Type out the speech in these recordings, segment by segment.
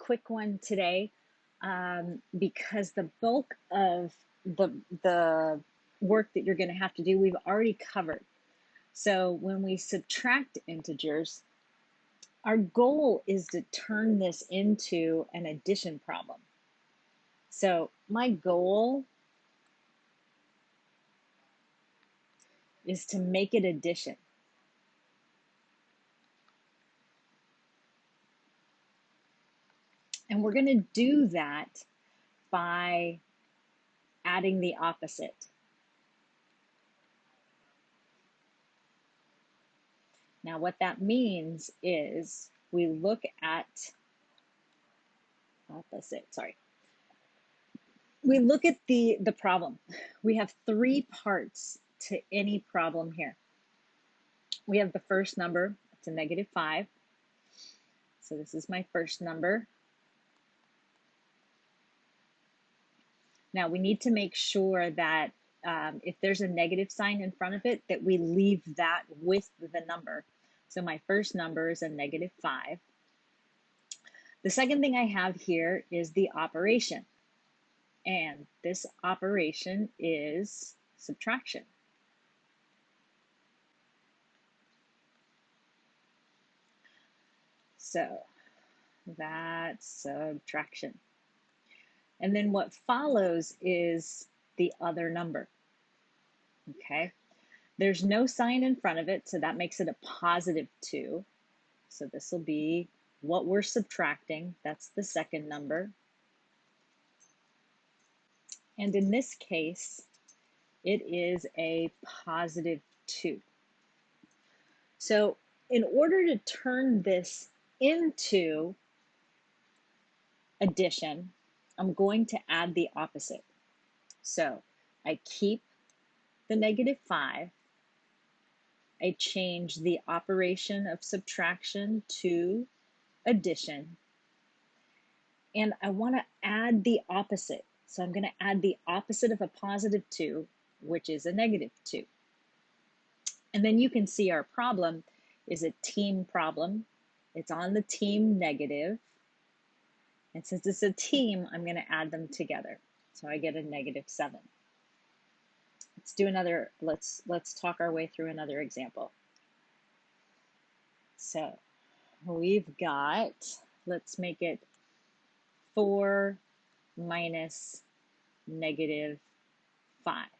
quick one today because the bulk of the work that you're going to have to do, we've already covered. So when we subtract integers, our goal is to turn this into an addition problem. So my goal is to make it addition. And we're going to do that by adding the opposite. Now, what that means is we look at We look at the problem. We have three parts to any problem here. We have the first number, it's a -5. So this is my first number. Now we need to make sure that if there's a negative sign in front of it, that we leave that with the number. So my first number is a -5. The second thing I have here is the operation. And this operation is subtraction. So that's subtraction. And then what follows is the other number. Okay, there's no sign in front of it, so that makes it a +2. So this will be what we're subtracting. That's the second number. And in this case, it is a +2. So in order to turn this into addition, I'm going to add the opposite. So I keep the -5. I change the operation of subtraction to addition. And I want to add the opposite. So I'm going to add the opposite of a +2, which is a -2. And then you can see our problem is a team problem. It's on the team negative. And since it's a team, I'm going to add them together. So I get a -7. Let's do another, let's talk our way through another example. So we've got, let's make it 4 minus -5.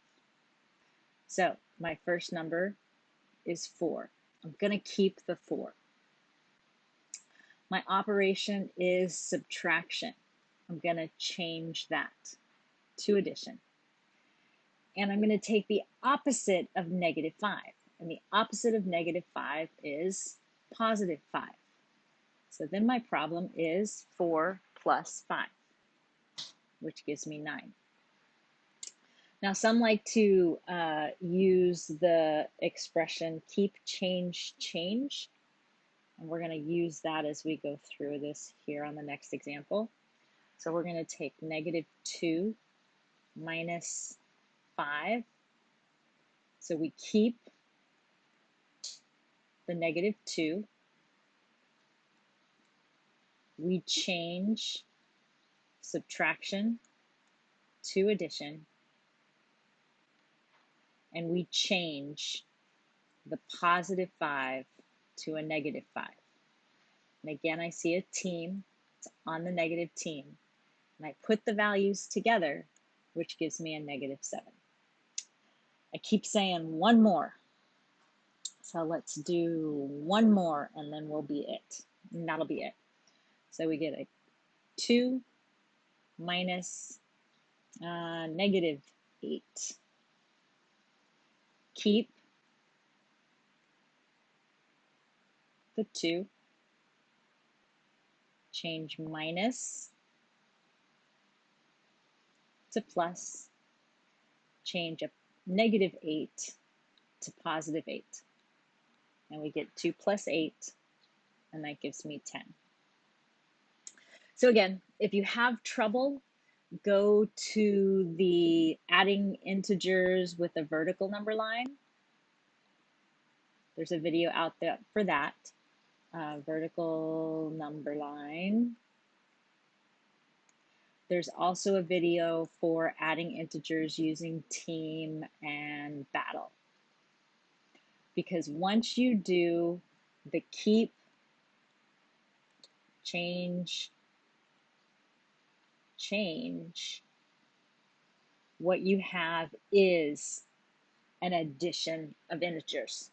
So my first number is 4. I'm going to keep the 4. My operation is subtraction. I'm going to change that to addition. And I'm going to take the opposite of -5. And the opposite of -5 is +5. So then my problem is 4 plus 5, which gives me 9. Now some like to use the expression keep, change, change. And we're going to use that as we go through this here on the next example. So we're going to take -2 minus 5. So we keep the -2. We change subtraction to addition. And we change the +5 to a -5. And again, I see a team. It's on the negative team. And I put the values together, which gives me a -7. I keep saying one more. So let's do one more and then we'll be it. And that'll be it. So we get a 2 minus -8. Keep the 2. Change minus to plus. Change a -8 to +8. And we get 2 plus 8, and that gives me 10. So again, if you have trouble, go to the adding integers with a vertical number line. There's a video out there for that. Vertical number line. There's also a video for adding integers using team and battle. Because once you do the keep, change, what you have is an addition of integers.